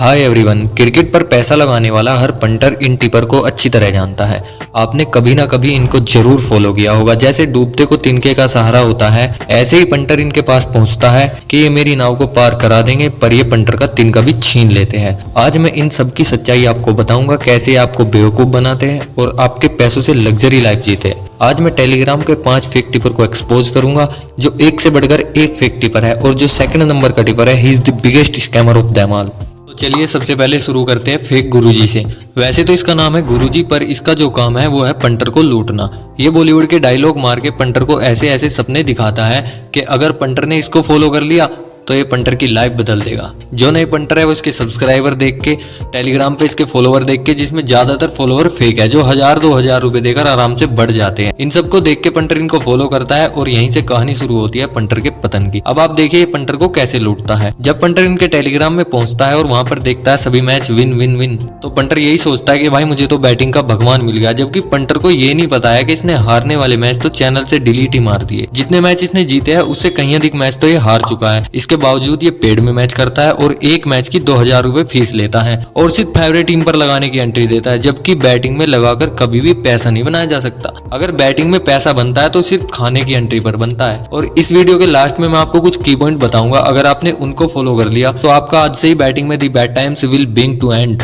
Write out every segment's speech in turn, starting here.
Hi everyone, cricket पर पैसा लगाने वाला हर पंटर इन टिपर को अच्छी तरह जानता है। आपने कभी ना कभी इनको जरूर फॉलो किया होगा। जैसे डूबते को तिनके का सहारा होता है, ऐसे ही पंटर इनके पास पहुंचता है कि ये मेरी नाव को पार करा देंगे, पर ये पंटर का तिनका भी छीन लेते हैं। आज मैं इन सब की सच्चाई आपको बताऊंगा, कैसे आपको बेवकूफ बनाते हैं और आपके पैसों से लग्जरी लाइफ जीते हैं। आज मैं टेलीग्राम के 5 फेक टिपर को एक्सपोज करूंगा, जो एक से बढ़कर एक फेक टिपर है और जो सेकंड नंबर का टिपर है, he is the biggest scammer of them all. तो चलिए सबसे पहले शुरू करते हैं फेक गुरुजी से। वैसे तो इसका नाम है गुरुजी, पर इसका जो काम है वो है पंटर को लूटना। ये बॉलीवुड के डायलॉग मार के पंटर को ऐसे ऐसे सपने दिखाता है कि अगर पंटर ने इसको फॉलो कर लिया तो ये पंटर की लाइफ बदल देगा। जो नए पंटर है वो इसके सब्सक्राइबर देख के, टेलीग्राम पे इसके फॉलोवर देख के, जिसमें ज्यादातर फॉलोवर फेक है, जो 1000-2000 रुपए देकर आराम से बढ़ जाते हैं। इन सबको देख के पंटर इनको फॉलो करता है और यहीं से कहानी शुरू होती है पंटर के पतन की। अब आप देखिए ये पंटर को कैसे लूटता है। जब पंटर इनके टेलीग्राम में पहुंचता है और वहां पर देखता है सभी मैच विन विन विन, तो पंटर यही सोचता है कि भाई मुझे तो बैटिंग का भगवान मिल गया। जबकि पंटर को ये नहीं पता है कि इसने हारने वाले मैच तो चैनल से डिलीट ही मार दिए। जितने मैच इसने जीते हैं उससे कहीं अधिक मैच तो ये हार चुका है। इसके बावजूद ये पेड में मैच करता है और एक मैच की 2000 रुपए फीस लेता है और सिर्फ फेवरेट टीम पर लगाने की एंट्री देता है। जबकि बैटिंग में लगाकर कभी भी पैसा नहीं बनाया जा सकता। अगर बैटिंग में पैसा बनता है तो सिर्फ खाने की एंट्री पर बनता है। और इस वीडियो के लास्ट में मैं आपको कुछ की पॉइंट बताऊंगा। अगर आपने उनको फॉलो कर लिया तो आपका आज से ही बैटिंग में the bad times will begin to end.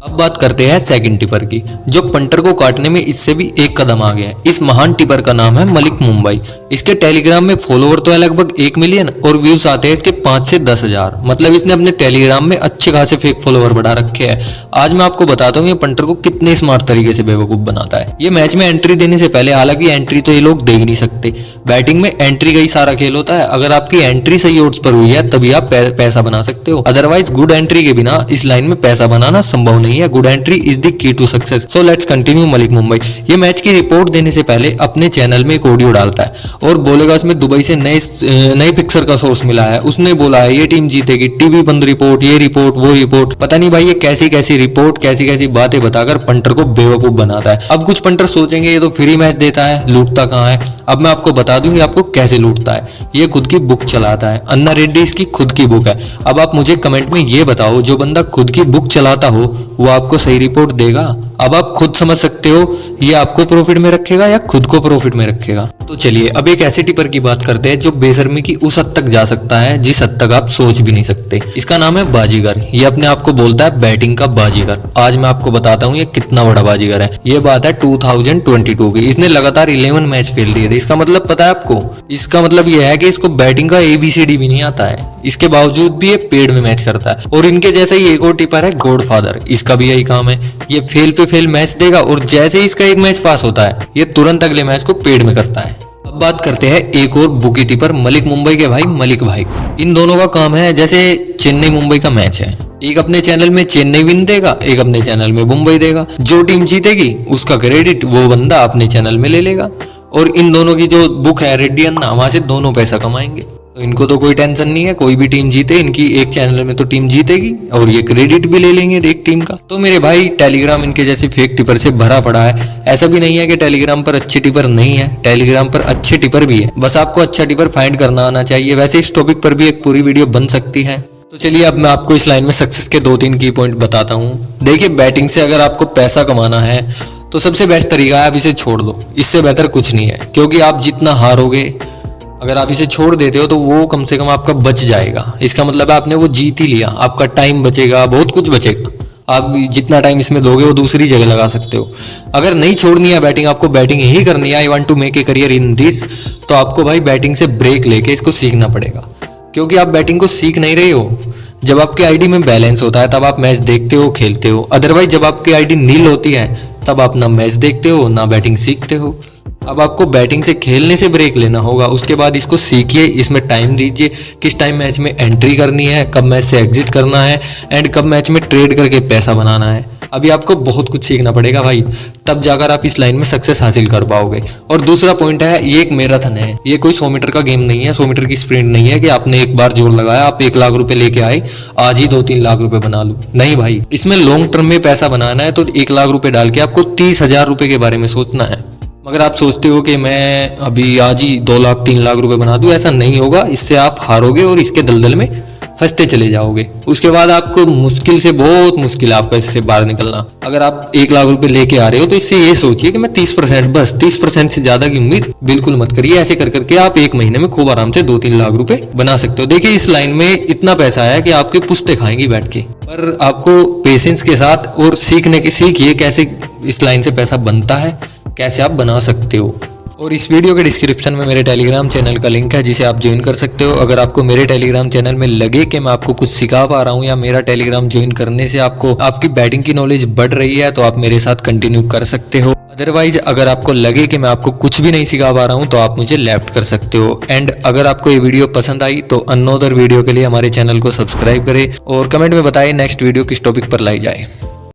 अब बात करते हैं सेकंड टिपर की, जो पंटर को काटने में इससे भी एक कदम आगे है। इस महान टिपर का नाम है मलिक मुंबई। इसके टेलीग्राम में फॉलोवर तो है लगभग 1 मिलियन और व्यूज आते हैं इसके 5 से 10,000। मतलब इसने अपने टेलीग्राम में अच्छे खासे फेक फॉलोवर बढ़ा रखे हैं। आज मैं आपको बताता हूँ ये पंटर को कितने स्मार्ट तरीके से बेवकूफ बनाता है। ये मैच में एंट्री देने से पहले, हालांकि एंट्री तो ये लोग दे ही नहीं सकते, बैटिंग में एंट्री का ही सारा खेल होता है। अगर आपकी एंट्री सही ओड्स पर हुई है तभी आप पैसा बना सकते हो, अदरवाइज गुड एंट्री के बिना इस लाइन में पैसा बनाना संभव नहीं है। Good entry is the key to success. So let's continue. Malik Mumbai ये मैच की रिपोर्ट देने से पहले अपने चैनल में एक ऑडियो डालता है और बोलेगा उसमें दुबई से नए पिक्चर का सोर्स मिला है, उसने बोला है ये टीम जीतेगी, टीवी बंद रिपोर्ट, ये रिपोर्ट वो रिपोर्ट। पता नहीं भाई ये कैसी कैसी रिपोर्ट, कैसी कैसी बातें बताकर पंटर को बेवकूफ बनाता है। अब कुछ पंटर सोचेंगे ये तो फ्री मैच देता है, लूटता कहाँ है। अब मैं आपको बता दूं ये आपको कैसे लूटता है। ये खुद की बुक चलाता है, अन्ना रेड्डी इसकी खुद की बुक है। अब आप मुझे कमेंट में ये बताओ, जो बंदा खुद की बुक चलाता हो वो आपको सही रिपोर्ट देगा? अब आप खुद समझ सकते हो ये आपको प्रॉफिट में रखेगा या खुद को प्रॉफिट में रखेगा। तो चलिए अब एक ऐसे टिपर की बात करते हैं जो बेशर्मी की उस हद तक जा सकता है जिस हद तक आप सोच भी नहीं सकते। इसका नाम है बाजीगर। ये अपने आप को बोलता है बैटिंग का बाजीगर। आज मैं आपको बताता हूँ ये कितना बड़ा बाजीगर है। ये बात है 2022 की। इसने लगातार 11 मैच फेल दिए थे। इसका मतलब पता है आपको? इसका मतलब ये है कि इसको बैटिंग का ABCD भी नहीं आता है। इसके बावजूद भी ये पेड में मैच करता है। और इनके जैसे ही एक और टिपर है गॉडफादर। इसका भी यही काम है, ये फेल पे फेल मैच देगा और जैसे ही इसका एक मैच पास होता है ये तुरंत अगले मैच को पेड में करता है। अब बात करते हैं एक और बुकी टिपर मलिक मुंबई के भाई मलिक भाई। इन दोनों का काम है जैसे चेन्नई मुंबई का मैच है, एक अपने चैनल में चेन्नई विन देगा, एक अपने चैनल में मुंबई देगा। जो टीम जीतेगी उसका क्रेडिट वो बंदा अपने चैनल में ले लेगा। और इन दोनों की जो बुक है रेड्डी अन्ना, वहां से दोनों पैसा कमाएंगे। तो इनको तो कोई टेंशन नहीं है, कोई भी टीम जीते इनकी एक चैनल में तो टीम जीतेगी और ये क्रेडिट भी ले लेंगे एक टीम का। तो मेरे भाई टेलीग्राम इनके जैसे फेक टिपर से भरा पड़ा है। ऐसा भी नहीं है कि टेलीग्राम पर अच्छे टिपर नहीं है, टेलीग्राम पर अच्छे टिपर भी है, बस आपको अच्छा टिपर फाइंड करना आना चाहिए। वैसे इस टॉपिक पर भी एक पूरी वीडियो बन सकती है। तो चलिए अब मैं आपको इस लाइन में सक्सेस के 2-3 की पॉइंट बताता हूँ। देखिए बैटिंग से अगर आपको पैसा कमाना है तो सबसे बेस्ट तरीका है आप इसे छोड़ दो। इससे बेहतर कुछ नहीं है, क्योंकि आप जितना हारोगे अगर आप इसे छोड़ देते हो तो वो कम से कम आपका बच जाएगा। इसका मतलब है आपने वो जीत ही लिया, आपका टाइम बचेगा, बहुत कुछ बचेगा। आप जितना टाइम इसमें दोगे वो दूसरी जगह लगा सकते हो। अगर नहीं छोड़नी है बैटिंग, आपको बैटिंग ही करनी है, I want to make a career in this, तो आपको भाई बैटिंग से ब्रेक लेके इसको सीखना पड़ेगा। क्योंकि आप बैटिंग को सीख नहीं रहे हो। जब आपके आईडी में बैलेंस होता है तब आप मैच देखते हो, खेलते हो। अदरवाइज जब आपकी आईडी नील होती है तब आप ना मैच देखते हो ना बैटिंग सीखते हो। अब आपको बैटिंग से खेलने से ब्रेक लेना होगा, उसके बाद इसको सीखिए, इसमें टाइम दीजिए, किस टाइम मैच में एंट्री करनी है, कब मैच से एग्जिट करना है एंड कब मैच में ट्रेड करके पैसा बनाना है। अभी आपको बहुत कुछ सीखना पड़ेगा भाई, तब जाकर आप इस लाइन में सक्सेस हासिल कर पाओगे। और दूसरा पॉइंट है ये एक मैराथन है, ये कोई 100 मीटर का गेम नहीं है, 100 मीटर की स्प्रिंट नहीं है कि आपने एक बार जोर लगाया, आप 1 लाख रुपए लेके आए, आज ही 2-3 लाख रुपए बना लूं। नहीं भाई, इसमें लॉन्ग टर्म में पैसा बनाना है तो 1 लाख रुपए डाल के आपको 30,000 रुपए के बारे में सोचना है। मगर आप सोचते हो कि मैं अभी आज ही 2 लाख 3 लाख रुपए बना दूं, ऐसा नहीं होगा। इससे आप हारोगे और इसके दलदल में फंसते चले जाओगे। उसके बाद आपको मुश्किल से बहुत मुश्किल है आपको इससे बाहर निकलना। अगर आप 1 लाख रुपए लेके आ रहे हो तो इससे ये सोचिए कि मैं 30%, बस 30% से ज्यादा की उम्मीद बिल्कुल मत करिए। ऐसे कर करके आप 1 महीने में खूब आराम से 2-3 लाख रुपए बना सकते हो। देखिए इस लाइन में इतना पैसा है कि आपकी पुश्ते खाएंगी बैठ के, पर आपको पेशेंस के साथ और सीखिए कैसे इस लाइन से पैसा बनता है, कैसे आप बना सकते हो। और इस वीडियो के डिस्क्रिप्शन में मेरे टेलीग्राम चैनल का लिंक है जिसे आप ज्वाइन कर सकते हो। अगर आपको मेरे टेलीग्राम चैनल में लगे कि मैं आपको कुछ सिखा पा रहा हूँ या मेरा टेलीग्राम ज्वाइन करने से आपको आपकी बैटिंग की नॉलेज बढ़ रही है तो आप मेरे साथ कंटिन्यू कर सकते हो। अदरवाइज अगर आपको लगे कि मैं आपको कुछ भी नहीं सिखा पा रहा हूँ तो आप मुझे लेफ्ट कर सकते हो। एंड अगर आपको ये वीडियो पसंद आई तो अनदर वीडियो के लिए हमारे चैनल को सब्सक्राइब करें और कमेंट में बताएं नेक्स्ट वीडियो किस टॉपिक पर लाई जाए।